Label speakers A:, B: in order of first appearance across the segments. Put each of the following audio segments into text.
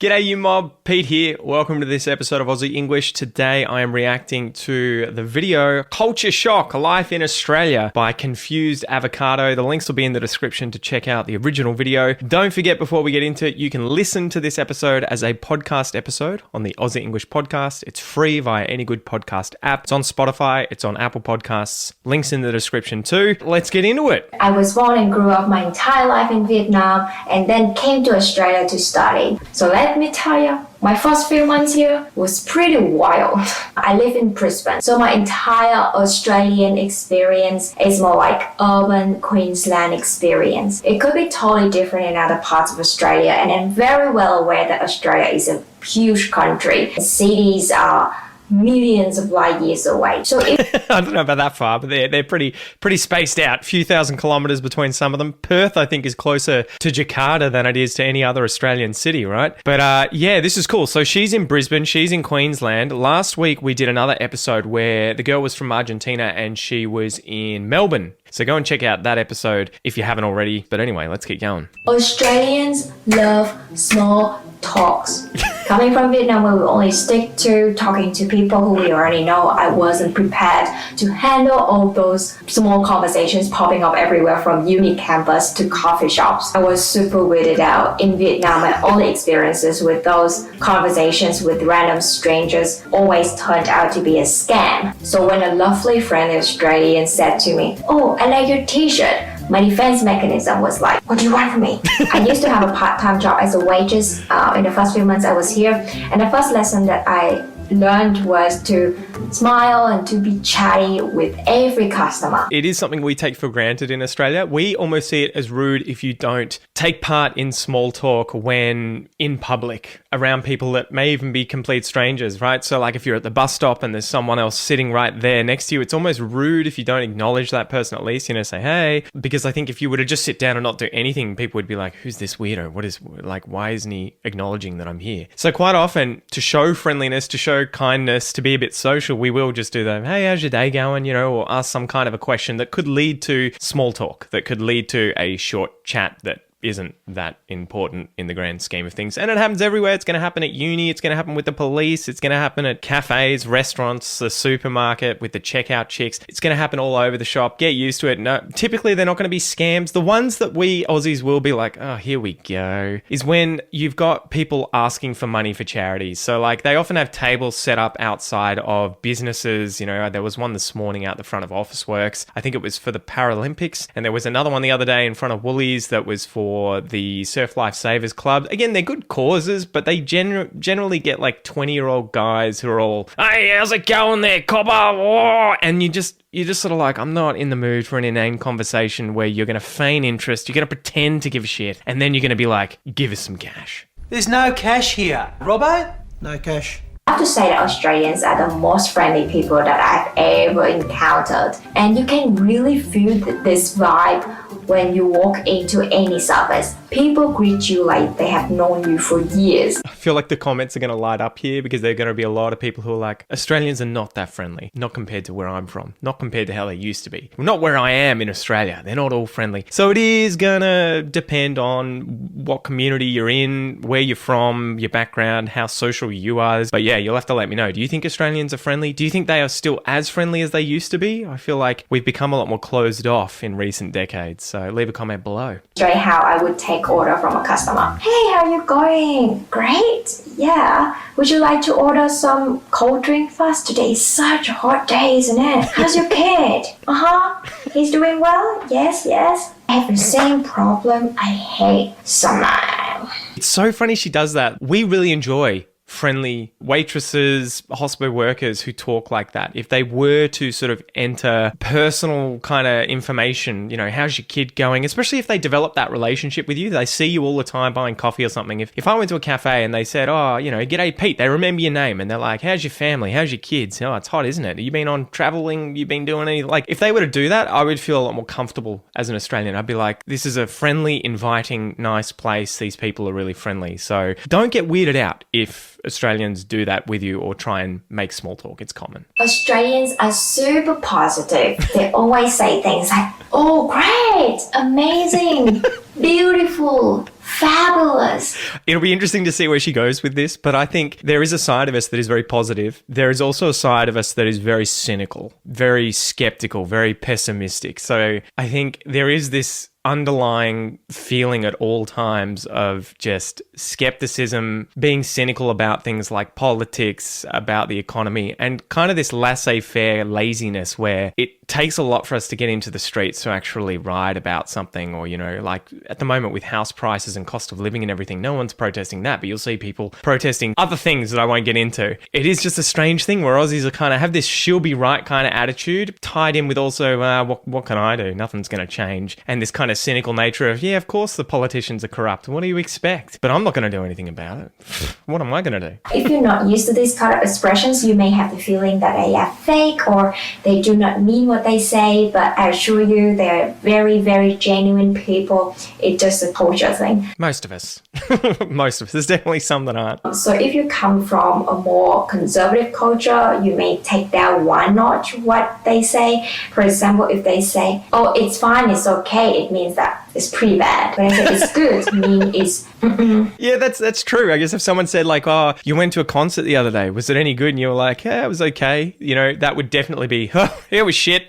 A: G'day you mob, Pete here. Welcome to this episode of Aussie English. Today I am reacting to the video Culture Shock, Life in Australia by Confused Avocado. The links will be in the description to check out the original video. Don't forget, before we get into it, you can listen to this episode as a podcast episode on the Aussie English podcast. It's free via any good podcast app. It's on Spotify, it's on Apple Podcasts. Links in the description too. Let's get into it.
B: I was born and grew up my entire life in Vietnam and then came to Australia to study. So let me tell you, my first few months here was pretty wild. I live in Brisbane, so my entire Australian experience is more like urban Queensland experience. It could be totally different in other parts of Australia, and I'm very well aware that Australia is a huge country. Cities are millions of light years away. So if
A: I don't know about that far, but they're pretty spaced out. A few thousand kilometres between some of them. Perth, I think, is closer to Jakarta than it is to any other Australian city, right? But yeah, this is cool. So she's in Brisbane, she's in Queensland. Last week we did another episode where the girl was from Argentina and she was in Melbourne. So go and check out that episode if you haven't already. But anyway, let's keep going.
B: Australians love small talks. Coming from Vietnam, where we only stick to talking to people who we already know, I wasn't prepared to handle all those small conversations popping up everywhere from uni campus to coffee shops. I was super weirded out. In Vietnam, my only experiences with those conversations with random strangers always turned out to be a scam. So when a lovely friend Australian said to me, "Oh, I like your t-shirt," my defense mechanism was like, "What do you want from me?" I used to have a part-time job as a waitress in the first few months I was here, and the first lesson that I learned was to smile and to be chatty with every customer.
A: It is something we take for granted in Australia. We almost see it as rude if you don't take part in small talk when in public around people that may even be complete strangers, right? So like if you're at the bus stop and there's someone else sitting right there next to you, it's almost rude if you don't acknowledge that person at least, say, hey, because I think if you were to just sit down and not do anything, people would be like, who's this weirdo? Why isn't he acknowledging that I'm here? So quite often, to show friendliness, to show kindness, to be a bit social, we will just do the, hey, how's your day going? Or ask some kind of a question that could lead to small talk, that could lead to a short chat that isn't that important in the grand scheme of things. And it happens everywhere. It's going to happen at uni. It's going to happen with the police. It's going to happen at cafes, restaurants, the supermarket, with the checkout chicks. It's going to happen all over the shop. Get used to it. No, typically they're not going to be scams. The ones that we Aussies will be like, oh, here we go, is when you've got people asking for money for charities. So like they often have tables set up outside of businesses. There was one this morning out the front of Officeworks. I think it was for the Paralympics. And there was another one the other day in front of Woolies that was for the Surf Life Savers Club. Again, they're good causes, but they generally get like 20-year-old guys who are all, hey, how's it going there, copper? Oh! And you're just sort of like, I'm not in the mood for an inane conversation where you're going to feign interest, you're going to pretend to give a shit, and then you're going to be like, give us some cash.
C: There's no cash here. Robbo? No cash.
B: I have to say that Australians are the most friendly people that I've ever encountered. And you can really feel this vibe when you walk into any service. People greet you like they have known you for years.
A: I feel like the comments are going to light up here because there are going to be a lot of people who are like, Australians are not that friendly. Not compared to where I'm from. Not compared to how they used to be. Not where I am in Australia. They're not all friendly. So it is going to depend on what community you're in, where you're from, your background, how social you are. But yeah, you'll have to let me know. Do you think Australians are friendly? Do you think they are still as friendly as they used to be? I feel like we've become a lot more closed off in recent decades. So leave a comment below.
B: Straight how I would take order from a customer. Hey, how you going? Great. Yeah. Would you like to order some cold drink first? Today's such a hot day, isn't it? How's your kid? He's doing well? Yes. I have the same problem. I hate summer.
A: It's so funny she does that. We really enjoy friendly waitresses, hospital workers who talk like that. If they were to sort of enter personal kind of information, how's your kid going? Especially if they develop that relationship with you, they see you all the time buying coffee or something. If I went to a cafe and they said, oh, g'day Pete, they remember your name and they're like, how's your family? How's your kids? Oh, it's hot, isn't it? You been on traveling? You been doing any, if they were to do that, I would feel a lot more comfortable as an Australian. I'd be like, this is a friendly, inviting, nice place. These people are really friendly. So don't get weirded out if Australians do that with you or try and make small talk. It's common.
B: Australians are super positive. They always say things like, oh, great, amazing, beautiful, fabulous.
A: It'll be interesting to see where she goes with this, but I think there is a side of us that is very positive. There is also a side of us that is very cynical, very skeptical, very pessimistic. So I think there is this underlying feeling at all times of just skepticism, being cynical about things like politics, about the economy, and kind of this laissez-faire laziness where it takes a lot for us to get into the streets to actually write about something. Or, you know, like at the moment with house prices and cost of living and everything, no one's protesting that, but you'll see people protesting other things that I won't get into. It is just a strange thing where Aussies are kind of have this she'll be right kind of attitude tied in with also what can I do? Nothing's going to change. And this kind of cynical nature of, yeah, of course the politicians are corrupt. What do you expect? But I'm not going to do anything about it. What am I going to do?
B: If you're not used to these kind of expressions, you may have the feeling that they are fake or they do not mean what they say, but I assure you they're very, very genuine people. It's just a culture thing.
A: Most of us. Most of us. There's definitely some that aren't.
B: So if you come from a more conservative culture, you may take down one notch what they say. For example, if they say, oh, it's fine, it's okay, it means that it's pretty bad. When I say it's good, it means it's
A: Yeah, that's true. I guess if someone said like, oh, you went to a concert the other day, was it any good? And you were like, yeah, it was okay. You know, that would definitely be, oh, it was shit.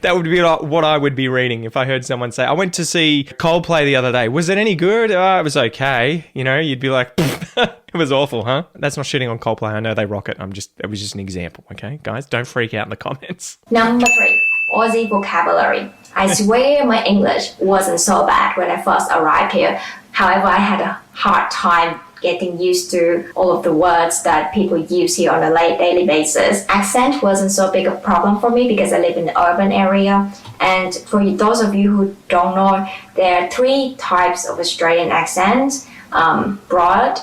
A: That would be what I would be reading if I heard someone say, I went to see Coldplay the other day. Was it any good? Oh, it was okay. You know, you'd be like, it was awful, huh? That's not shitting on Coldplay. I know they rock it. It was just an example, okay? Guys, don't freak out in the comments.
B: Number 3, Aussie vocabulary. I swear my English wasn't so bad when I first arrived here. However, I had a hard time getting used to all of the words that people use here on a daily basis. Accent wasn't so big a problem for me because I live in the urban area. And for those of you who don't know, there are 3 types of Australian accents. Broad,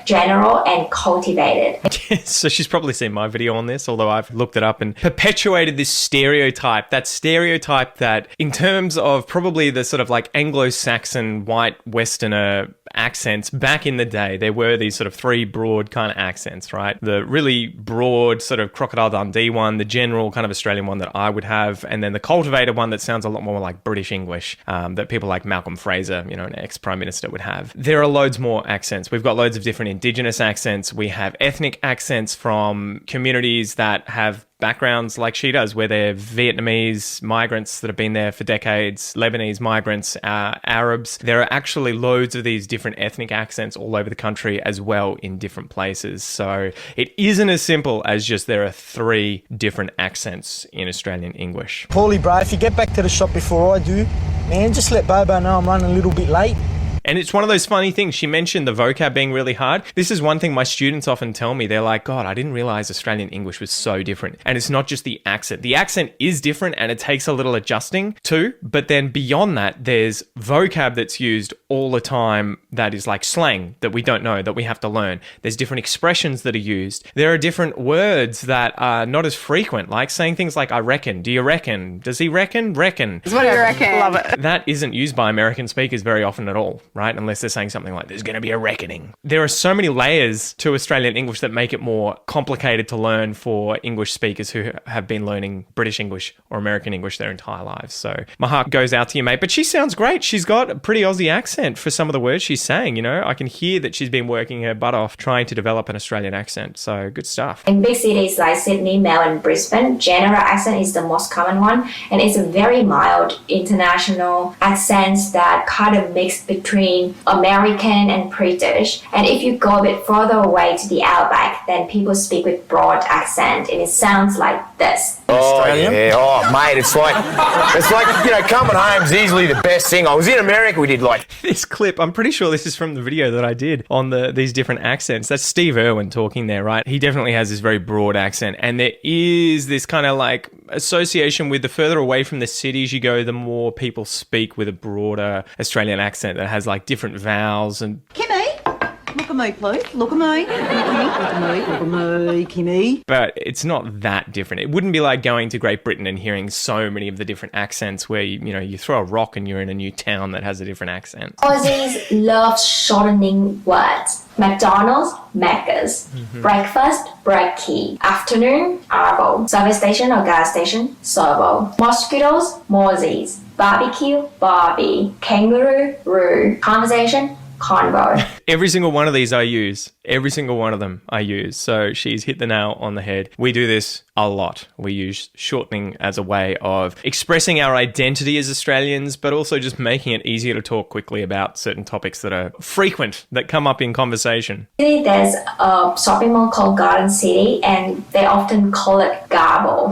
B: general, and cultivated.
A: So she's probably seen my video on this, although I've looked it up and perpetuated this stereotype. That stereotype that in terms of probably the sort of like Anglo-Saxon white Westerner accents back in the day, there were these sort of 3 broad kind of accents, right? The really broad sort of Crocodile Dundee one, the general kind of Australian one that I would have, and then the cultivated one that sounds a lot more like British English, that people like Malcolm Fraser, you know, an ex-prime minister would have. There are loads more accents. We've got loads of different indigenous accents. We have ethnic accents from communities that have backgrounds like she does, where they're Vietnamese migrants that have been there for decades, Lebanese migrants, Arabs. There are actually loads of these different ethnic accents all over the country as well in different places. So it isn't as simple as just there are 3 different accents in Australian English.
D: Paulie, bro, if you get back to the shop before I do, man, just let Bobo know I'm running a little bit late.
A: And it's one of those funny things. She mentioned the vocab being really hard. This is one thing my students often tell me. They're like, God, I didn't realize Australian English was so different. And it's not just the accent. The accent is different and it takes a little adjusting too. But then beyond that, there's vocab that's used all the time that is like slang that we don't know, that we have to learn. There's different expressions that are used. There are different words that are not as frequent, like saying things like, I reckon. Do you reckon? Does he reckon? Reckon.
E: What do you reckon? Love it.
A: That isn't used by American speakers very often at all, right? Unless they're saying something like, there's going to be a reckoning. There are so many layers to Australian English that make it more complicated to learn for English speakers who have been learning British English or American English their entire lives. So my heart goes out to you, mate. But she sounds great. She's got a pretty Aussie accent for some of the words she's saying, you know. I can hear that she's been working her butt off trying to develop an Australian accent. So good stuff.
B: In big cities like Sydney, Melbourne, Brisbane, general accent is the most common one. And it's a very mild international accent that kind of mix between American and British. And if you go a bit further away to the outback, then people speak with broad accent and it sounds like this.
F: Oh, yeah. Oh, mate, it's like, you know, coming home's easily the best thing. I was in America, we did like...
A: This clip, I'm pretty sure this is from the video that I did on these different accents. That's Steve Irwin talking there, right? He definitely has this very broad accent. And there is this kind of like association with the further away from the cities you go, the more people speak with a broader Australian accent that has like different vowels and...
E: Kimmy, look at me, please. Look at me. Look at me, Kimmy.
A: But it's not that different. It wouldn't be like going to Great Britain and hearing so many of the different accents where, you throw a rock and you're in a new town that has a different accent.
B: Aussies love shortening words. McDonald's, Macca's. Breakfast, brekkie. Afternoon, arvo. Service station or gas station, servo. Mosquitoes, mozzies. Barbecue, Barbie. Kangaroo, roo. Conversation, convo.
A: Every single one of these I use. Every single one of them I use. So she's hit the nail on the head. We do this a lot. We use shortening as a way of expressing our identity as Australians, but also just making it easier to talk quickly about certain topics that are frequent, that come up in conversation.
B: There's a shopping mall called Garden City, and they often call it Garble.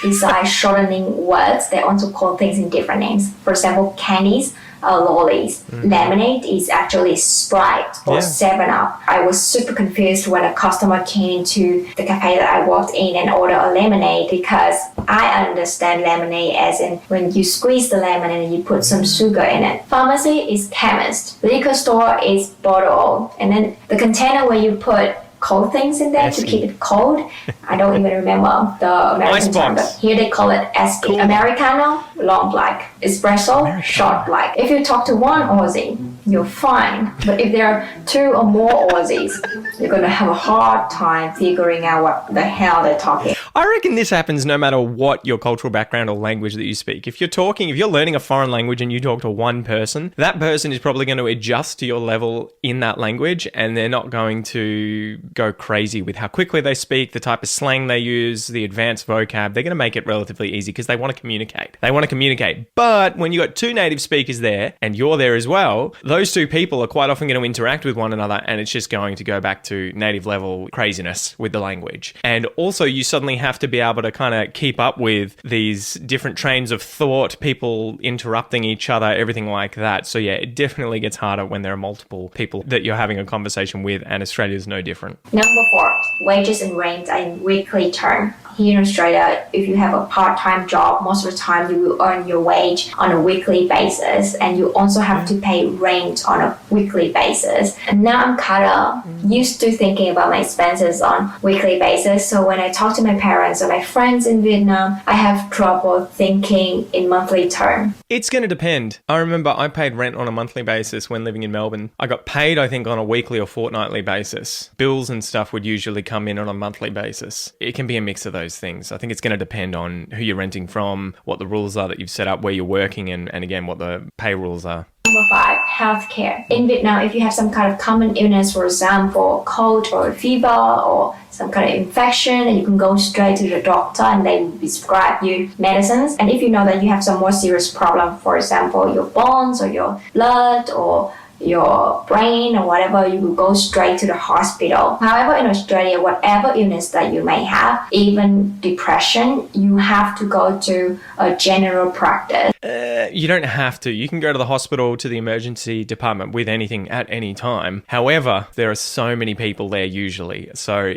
B: Besides shortening words, they also call things in different names. For example, candies, lollies. Lemonade is actually Sprite or 7-Up. I was super confused when a customer came into the cafe that I walked in and ordered a lemonade, because I understand lemonade as in when you squeeze the lemon and you put some sugar in it. Pharmacy is chemist. Liquor store is bottle. And then the container where you put cold things in there to keep it cold. I don't even remember the American term, but here they call it SP. Cool. Americano, long black. Espresso, short black. If you talk to one Aussie, you're fine. But if there are 2 or more Aussies, you're going to have a hard time figuring out what the hell they're talking.
A: I reckon this happens no matter what your cultural background or language that you speak. If you're learning a foreign language and you talk to one person, that person is probably going to adjust to your level in that language, and they're not going to go crazy with how quickly they speak, the type of slang they use, the advanced vocab. They're going to make it relatively easy because they want to communicate. But when you got 2 native speakers there and you're there as well, those 2 people are quite often going to interact with one another, and it's just going to go back to native level craziness with the language. And also you suddenly have to be able to kind of keep up with these different trains of thought, people interrupting each other, everything like that. So yeah, it definitely gets harder when there are multiple people that you're having a conversation with, and Australia's no different.
B: Number 4, wages and rent are in weekly term. Here in Australia, if you have a part-time job, most of the time you will earn your wage on a weekly basis, and you also have to pay rent on a weekly basis. And now I'm kind of used to thinking about my expenses on weekly basis. So when I talk to my parents or my friends in Vietnam, I have trouble thinking in monthly term.
A: It's going to depend. I remember I paid rent on a monthly basis when living in Melbourne. I got paid, I think, on a weekly or fortnightly basis. Bills and stuff would usually come in on a monthly basis. It can be a mix of those things. I think it's going to depend on who you're renting from, what the rules are that you've set up, where you're working, and again, what the pay rules are.
B: Number 5, healthcare. In Vietnam, if you have some kind of common illness, for example, cold or fever or some kind of infection, and you can go straight to the doctor and they will prescribe you medicines. And if you know that you have some more serious problem, for example, your bones or your blood or your brain or whatever, you will go straight to the hospital. However, in Australia, whatever illness that you may have, even depression, you have to go to a general practice.
A: You don't have to. You can go to the hospital, to the emergency department with anything at any time. However, there are so many people there usually. So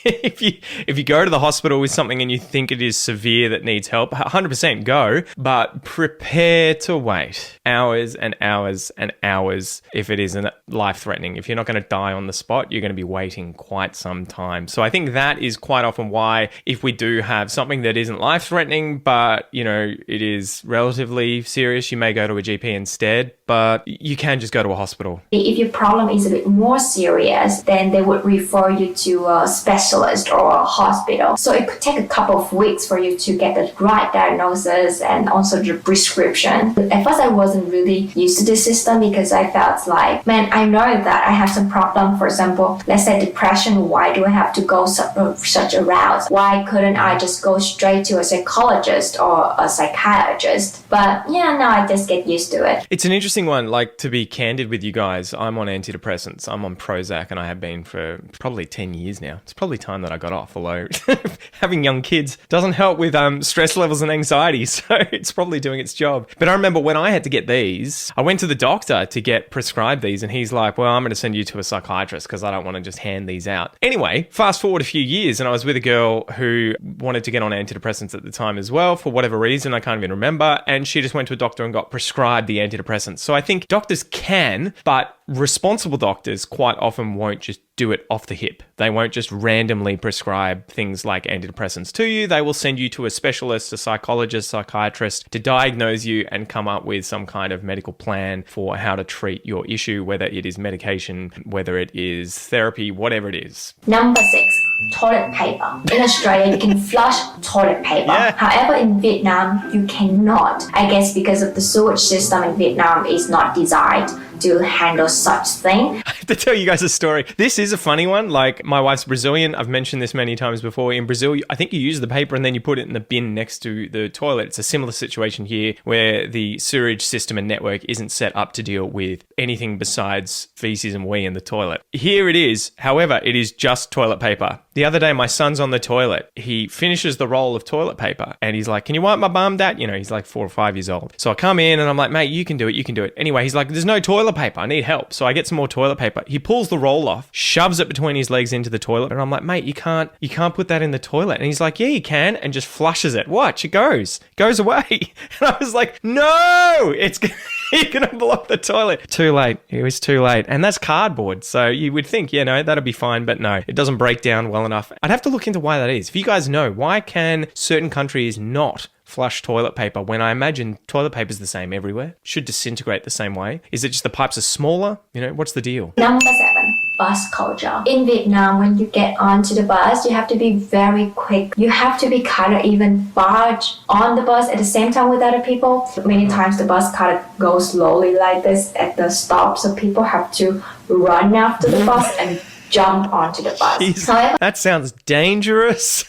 A: if you go to the hospital with something and you think it is severe that needs help, 100% go, but prepare to wait hours and hours and hours if it isn't life-threatening. If you're not going to die on the spot, you're going to be waiting quite some time. So I think that is quite often why, if we do have something that isn't life-threatening, but, it is relatively serious, you may go to a GP instead, but you can just go to a hospital.
B: If your problem is a bit more serious, then they would refer you to a specialist or a hospital. So it could take a couple of weeks for you to get the right diagnosis and also the prescription. At first, I wasn't really used to this system because I felt like, man, I know that I have some problem. For example, let's say depression. Why do I have to go such a route? Why couldn't I just go straight to a psychologist or a psychiatrist? But yeah, now I just get used to it.
A: It's an interesting one. Like, to be candid with you guys, I'm on antidepressants. I'm on Prozac, and I have been for probably 10 years now. It's probably time that I got off, although having young kids doesn't help with stress levels and anxiety, so it's probably doing its job. But I remember when I had to get these, I went to the doctor to get prescribed these, and he's like, well, I'm going to send you to a psychiatrist because I don't want to just hand these out. Anyway, fast forward a few years, and I was with a girl who wanted to get on antidepressants at the time as well, for whatever reason, I can't even remember, and she just went to a doctor and got prescribed the antidepressants. So I think doctors can, but responsible doctors quite often won't just do it off the hip. They won't just randomly randomly prescribe things like antidepressants to you. They will send you to a specialist, a psychologist, psychiatrist to diagnose you and come up with some kind of medical plan for how to treat your issue, whether it is medication, whether it is therapy, whatever it is.
B: Number 6, toilet paper. In Australia, you can flush toilet paper.
A: Yeah.
B: However, in Vietnam, you cannot. I guess because of the sewage system in Vietnam is not designed to handle such thing.
A: I have to tell you guys a story. This is a funny one. Like, my wife's Brazilian. I've mentioned this many times before. In Brazil, I think you use the paper and then you put it in the bin next to the toilet. It's a similar situation here where the sewage system and network isn't set up to deal with anything besides feces and wee in the toilet. Here it is. However, it is just toilet paper. The other day, my son's on the toilet. He finishes the roll of toilet paper and he's like, "Can you wipe my bum, Dad?" You know, he's like 4 or 5 years old. So I come in and I'm like, "Mate, you can do it. You can do it." Anyway, he's like, "There's no toilet paper. I need help." So I get some more toilet paper. He pulls the roll off, shoves it between his legs into the toilet. And I'm like, "Mate, you can't put that in the toilet." And he's like, "Yeah, you can." And just flushes it. Watch, it goes away. And I was like, "No, you're going to block the toilet." Too late. It was too late. And that's cardboard. So you would think, that'll be fine. But no, it doesn't break down well enough. I'd have to look into why that is. If you guys know, why can certain countries not flush toilet paper when I imagine toilet paper is the same everywhere? Should disintegrate the same way. Is it just the pipes are smaller? What's the deal?
B: Number 7, bus culture. In Vietnam, when you get onto the bus, you have to be very quick. You have to be kind of even barge on the bus at the same time with other people. Many times the bus kind of goes slowly like this at the stop, so people have to run after the bus and jump onto the bus.
A: Jeez,
B: However,
A: that sounds dangerous.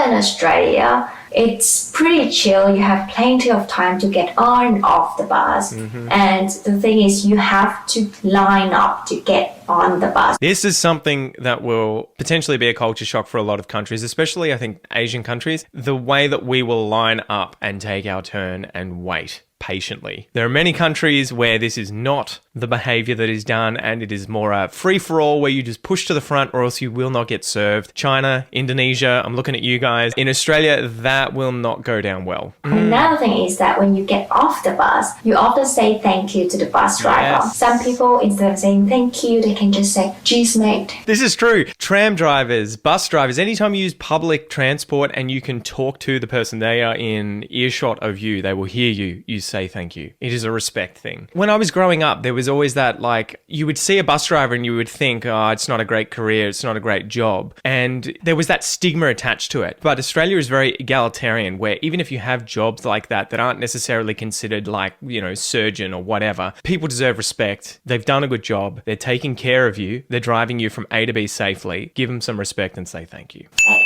B: in Australia, it's pretty chill. You have plenty of time to get on and off the bus. And the thing is, you have to line up to get on the bus.
A: This is something that will potentially be a culture shock for a lot of countries, especially I think Asian countries, the way that we will line up and take our turn and wait patiently. There are many countries where this is not the behavior that is done, and it is more a free-for-all where you just push to the front or else you will not get served. China, Indonesia, I'm looking at you guys. In Australia, that will not go down well.
B: Another thing is that when you get off the bus, you often say thank you to the bus driver.
A: Yes.
B: Some people, instead of saying thank you, they can just say, "Geez, mate."
A: This is true. Tram drivers, bus drivers, anytime you use public transport and you can talk to the person, they are in earshot of you, they will hear you, you say thank you. It is a respect thing. When I was growing up, there was always that, like, you would see a bus driver and you would think, oh, it's not a great career, it's not a great job. And there was that stigma attached to it. But Australia is very egalitarian, where even if you have jobs like that aren't necessarily considered like, surgeon or whatever, people deserve respect. They've done a good job. They're taking care of you. They're driving you from A to B safely. Give them some respect and say thank you.
B: 8.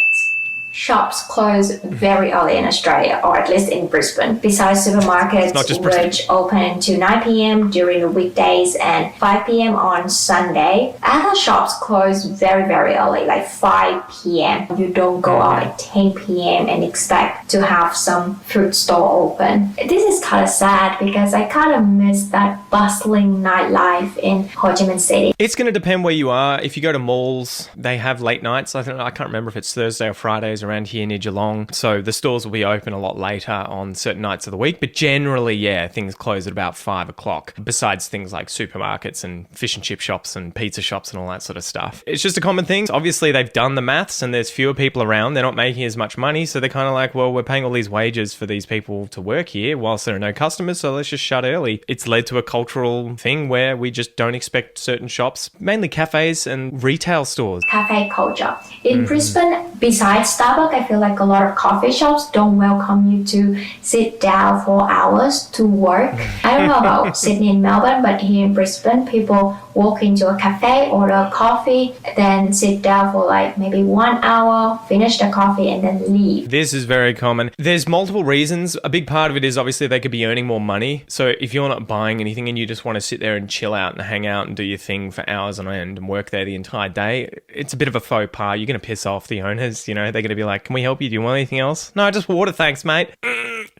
B: Shops close very early in Australia, or at least in Brisbane. Besides supermarkets,
A: not just
B: which open until 9 p.m. during the weekdays and 5 p.m. on Sunday, other shops close very, very early, like 5 p.m. You don't go out at 10 p.m. and expect to have some fruit store open. This is kind of sad because I kind of miss that bustling nightlife in Ho Chi Minh City.
A: It's going to depend where you are. If you go to I they have late nights. I can't remember if it's Thursday or Fridays around here near Geelong. So the stores will be open a lot later on certain nights of the week. But generally, things close at about 5 o'clock, besides things like supermarkets and fish and chip shops and pizza shops and all that sort of stuff. It's just a common thing. Obviously, they've done the maths and there's fewer people around. They're not making as much money. So they're kind of like, well, we're paying all these wages for these people to work here whilst there are no customers. So let's just shut early. It's led to a cultural thing where we just don't expect certain shops, mainly cafes and retail stores.
B: Cafe culture. In Brisbane, besides Starbucks, I feel like a lot of coffee shops don't welcome you to sit down for hours to work. I don't know about Sydney and Melbourne, but here in Brisbane, people walk into a cafe, order a coffee, then sit down for like maybe 1 hour, finish the coffee, and then leave.
A: This is very common. There's multiple reasons. A big part of it is obviously they could be earning more money. So if you're not buying anything and you just want to sit there and chill out and hang out and do your thing for hours on end and work there the entire day, it's a bit of a faux pas. You're going to piss off the owners. They're going to be like, "Can we help you? Do you want anything else?" "No, just water, thanks, mate."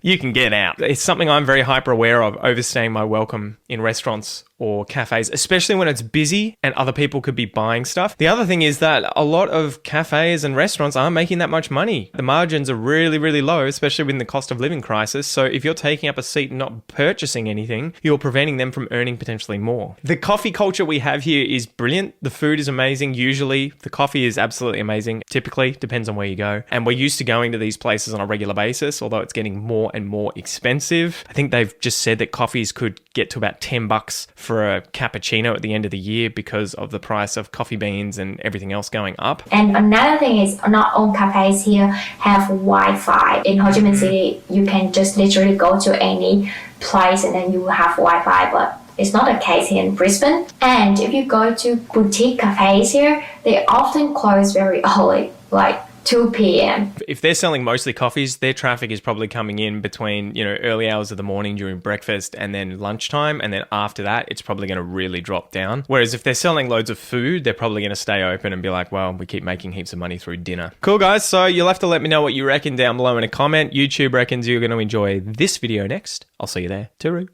A: You can get out. It's something I'm very hyper aware of, overstaying my welcome in restaurants or cafes, especially when it's busy and other people could be buying stuff. The other thing is that a lot of cafes and restaurants aren't making that much money. The margins are really, really low, especially with the cost of living crisis. So if you're taking up a seat and not purchasing anything, you're preventing them from earning potentially more. The coffee culture we have here is brilliant. The food is amazing. Usually the coffee is absolutely amazing. Typically, depends on where you go. And we're used to going to these places on a regular basis, although it's getting more and more expensive. I think they've just said that coffees could get to about $10 for a cappuccino at the end of the year because of the price of coffee beans and everything else going up.
B: And another thing is, not all cafes here have Wi-Fi. In Ho Chi Minh City, you can just literally go to any place and then you have Wi-Fi, but it's not the case here in Brisbane. And if you go to boutique cafes here, they often close very early, like 2 p.m.
A: If they're selling mostly coffees, their traffic is probably coming in between, early hours of the morning during breakfast and then lunchtime. And then after that, it's probably going to really drop down. Whereas if they're selling loads of food, they're probably going to stay open and be like, well, we keep making heaps of money through dinner. Cool, guys. So you'll have to let me know what you reckon down below in a comment. YouTube reckons you're going to enjoy this video next. I'll see you there. Tooroo.